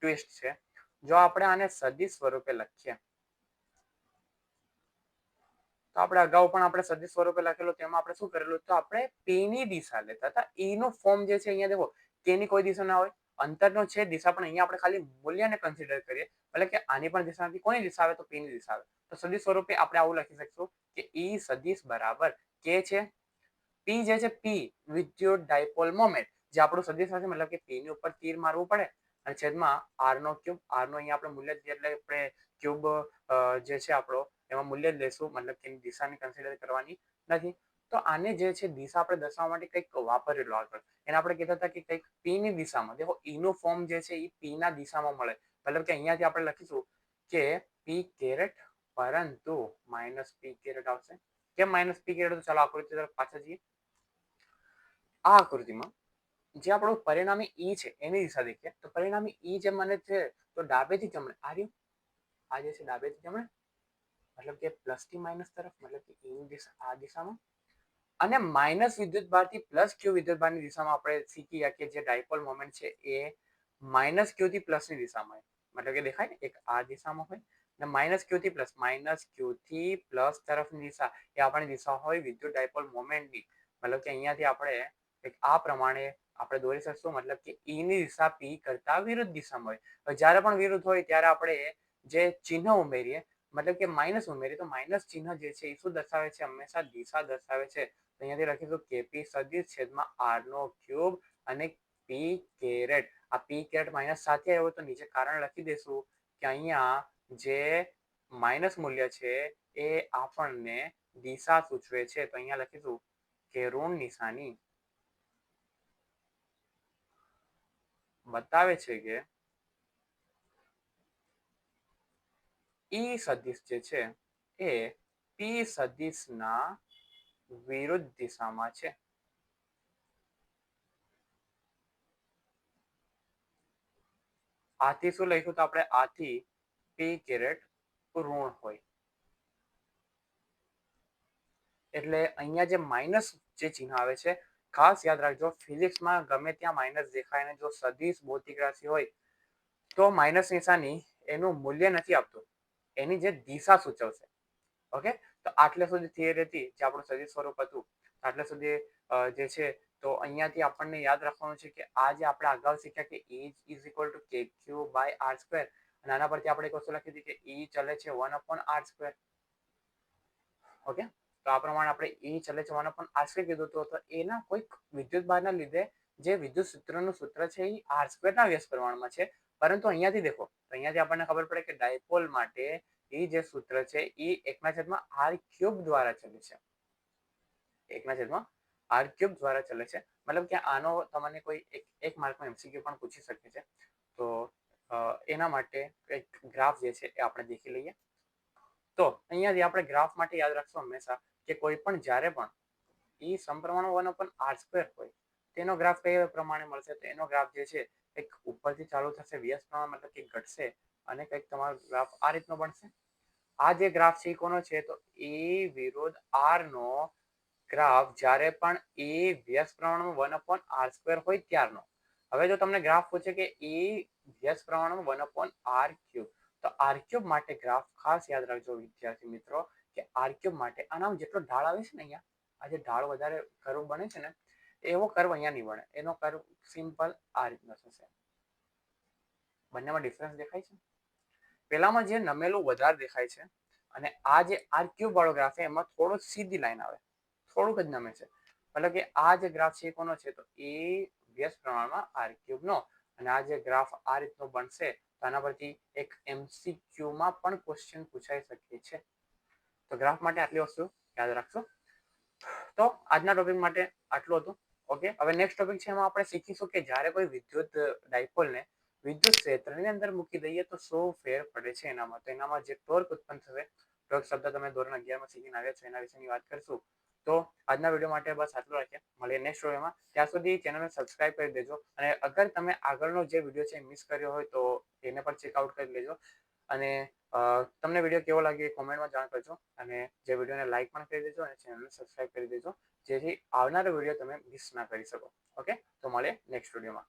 ટ્વિસ્ટ છે. જો આપણે આને સદિશ સ્વરૂપે લખીએ તો આપણે અગાઉ પણ આપણે સદિશ સ્વરૂપે લખેલું, તેમાં આપણે શું કરેલું, તો આપણે p ની દિશા લેતા હતા. e નો ફોર્મ જે છે અહીંયા દેખો, k ની કોઈ દિશા ના હોય, અંતરનો છે દિશા, પણ અહીંયા આપણે ખાલી મૂલ્યને કન્સિડર કરીએ, એટલે કે આની પણ દિશા નથી, કોની દિશા આવે, તો p ની દિશા આવે. તો સદિશ સ્વરૂપે આપણે આવું લખી શકશું કે e સદિશ બરાબર k છે. p જે છે p વિદ્યુત ડાયપોલ મોમેન્ટ, જે આપણું સદિશ હશે, મતલબ કે p ની ઉપર તીર મારવું પડે અને છેદમાં r નો ક્યુબ. r નો અહીંયા આપણે મૂલ્ય એટલે આપણે ક્યુબ જે છે આપણો એમાં મૂલ્ય જ લેશું, મતલબ કે દિશાની કન્સિડર કરવાની નથી. તો આને જે છે દિશા આપણે દર્શાવવા માટે કંઈક વાપરેલું આગળ, એને આપણે કહેતા હતા કે કંઈક p ની દિશામાં. દેખો e નું ફોર્મ જે છે એ p ના દિશામાં મળે, મતલબ કે અહીંયાથી આપણે લખીશું કે p કેરેટ, પરંતુ માઇનસ p કેરેટ આવશે. કેમ માઇનસ p કેરેટ? તો ચાલો આકૃતિ તરફ પાછા જઈએ. આ આકૃતિમાં જે આપણું પરિણામી e છે એની દિશા દેખીએ તો પરિણામી e જે મને છે તો ડાબેથી જમણે આ રહ્યું, આ જે છે ડાબેથી જમણે, મતલબ કે પ્લસ થી માઇનસ તરફ, મતલબ કે e ની દિશા આ દિશામાં, અને માઇનસ વિદ્યુતભાર થી પ્લસ ક્યુ વિદ્યુતભારની દિશામાં આપણે શીખી ગયા કે જે ડાયપોલ મોમેન્ટ છે એ માઇનસ ક્યુ થી પ્લસ ની દિશામાં, મતલબ કે દેખાય ને, એક આ દિશામાં હોય અને માઇનસ ક્યુ થી પ્લસ, માઇનસ ક્યુ થી પ્લસ તરફની દિશા એ આપણી દિશા હોય વિદ્યુત ડાયપોલ મોમેન્ટની. મતલબ કે અહીંયાથી આપણે આ પ્રમાણે આપણે દોરી શકશું, મતલબ કે e ની દિશા p કરતા વિરુદ્ધ દિશામાં હોય. જ્યારે પણ વિરુદ્ધ હોય ત્યારે આપણે જે ચિહ્ન ઉમેરીએ, મતલબ કે માઇનસ ઉમેરીએ, તો માઇનસ ચિહ્ન જે છે એ શું દર્શાવે છે, હંમેશા દિશા દર્શાવે છે. અહીંયાથી લખીશું kp સદિશ છેદમાં r નો ક્યુબ અને p કેરેટ. આ p કેરેટ માઇનસ સાથે આવ્યો તો નીચે કારણ લખી દેશું કે અહીંયા જે માઇનસ મૂલ્ય છે એ આપણને દિશા સૂચવે છે. તો અહીંયા લખીશું કે ઋણ નિશાની બતાવે છે કે e સદિશ જે છે એ p સદિશના વિરુદ્ધ દિશામાં છે. આથી શું લખ્યું, તો આપણે આથી p કેરેટ ઋણ હોય, એટલે અહીંયા જે માઇનસ જે ચિહ્ન આવે છે, ખાસ યાદ રાખજો, ફિઝિક્સમાં ગમે ત્યાં માઇનસ દેખાય ને જો સદિશ ભૌતિક રાશિ હોય તો માઇનસ નિશાની એનું મૂલ્ય નથી આપતું, એની જે દિશા સૂચવશે. ઓકે, તો આટલે સુધી થિયરી હતી જે આપણું સદિશ સ્વરૂપ હતું, આટલે સુધી જે છે તો અહીંયાથી આપણને યાદ રાખવાનું છે કે આ જે આપણે અગાઉ શીખ્યા કે E is equal to KQ by R square, અને આના પરથી આપણે એક વસ્તુ લખી હતી કે E ચલે છે 1/R સ્ક્વેર. ઓકે, તો આ પ્રમાણે આપણે E ચલે છે 1/R સ્ક્વેર કીધું તો એના કોઈક વિદ્યુત ભારના લીધે જે વિદ્યુત સૂત્રનું સૂત્ર છે એ R સ્ક્વેરના વ્યસ્ત પ્રમાણમાં છે. પરંતુ અહીંયાથી દેખો, અહીંયાથી આપણને ખબર પડે કે ડાયપોલ માટે એ જે સૂત્ર છે એ 1/r³ દ્વારા ચલે છે, 1/r³ દ્વારા ચલે છે. મતલબ કે આનો તમને કોઈ એક માર્કમાં MCQ પણ પૂછી શકે છે. તો એના માટે એક ગ્રાફ જે છે એ આપણે દેખી લઈએ. તો અહીંયાથી આપણે ગ્રાફ માટે યાદ રાખશું હંમેશા કે કોઈ પણ જ્યારે પણ એ સમપ્રમાણ 1/r² હોય તેનો ગ્રાફ કયા પ્રમાણે મળશે, તો એનો ગ્રાફ જે છે એક ઉપરથી ચાલુ થશે, વ્યસ્ત પ્રમાણ મતલબ કે ઘટશે, અને કંઈક તમારો ગ્રાફ આ રીતનો બનશે. આ જે ગ્રાફ છે એ કોનો છે, તો એ વિરુદ્ધ r નો ગ્રાફ જ્યારે પણ એ વ્યસ્ત પ્રમાણમાં 1/r² હોય ત્યારનો. હવે જો તમને ગ્રાફ પૂછે કે એ વ્યસ્ત પ્રમાણમાં 1/r³, તો r³ માટે ગ્રાફ ખાસ યાદ રાખજો વિદ્યાર્થી મિત્રો કે r³ માટે આના જેટલો ઢાળ આવે છે ને, અહીંયા આ જે ઢાળ વધારે કર્વ બને છે ને, એવો કર્વ અહીંયા નહીં બને, એનો કર્વ સિમ્પલ આ રીતનો થશે. બંનેમાં ડિફરન્સ દેખાય છે, પેલામાં જે નમેલું વધારે દેખાય છે અને આ જે r³ વાળો ગ્રાફ છે એમાં થોડો સીધી લાઈન આવે, થોડુંક જ નમે છે. મતલબ કે આ જે ગ્રાફ છે એ કોનો છે, તો એ વ્યસ્ત પ્રમાણમાં r³ નો, અને આ જે ગ્રાફ આ રીતનો બનશે તો આના પરથી એક MCQ માં પણ ક્વેશ્ચન પૂછાઈ શકે છે. તો ગ્રાફ માટે આટલી વસ્તુ યાદ રાખશો. તો આજના ટોપિક માટે આટલું હતું. ઓકે, હવે નેક્સ્ટ ટોપિક છે એમાં આપણે શીખીશું કે જ્યારે કોઈ વિદ્યુત ડાયપોલને વિદ્યુત ક્ષેત્રની અંદર મૂકી દઈએ તો શું ફેર પડે છે એનામાં. તો એનામાં જે ટોર્ક ઉત્પન્ન થશે, ટોર્ક શબ્દ તમે ધોરણ 11માં શીખીને આવ્યા છો, એના વિશેની વાત કરીશું. તો આજના વિડીયો માટે બસ આટલું રાખીએ, મળીએ નેક્સ્ટ વિડીયોમાં. ત્યાં સુધી ચેનલને સબસ્ક્રાઇબ કરી દેજો, અને અગર તમે આગળનો જે વિડીયો છે મિસ કર્યો હોય તો એને પણ ચેકઆઉટ કરી લેજો. અને તમને વિડીયો કેવો લાગે એ કોમેન્ટમાં જાણ કરજો અને જે વિડીયોને લાઇક પણ કરી દેજો અને ચેનલને સબસ્ક્રાઇબ કરી દેજો જેથી આવનારો વિડીયો તમે મિસ ના કરી શકો. ઓકે, તો મળીએ નેક્સ્ટ વિડીયોમાં.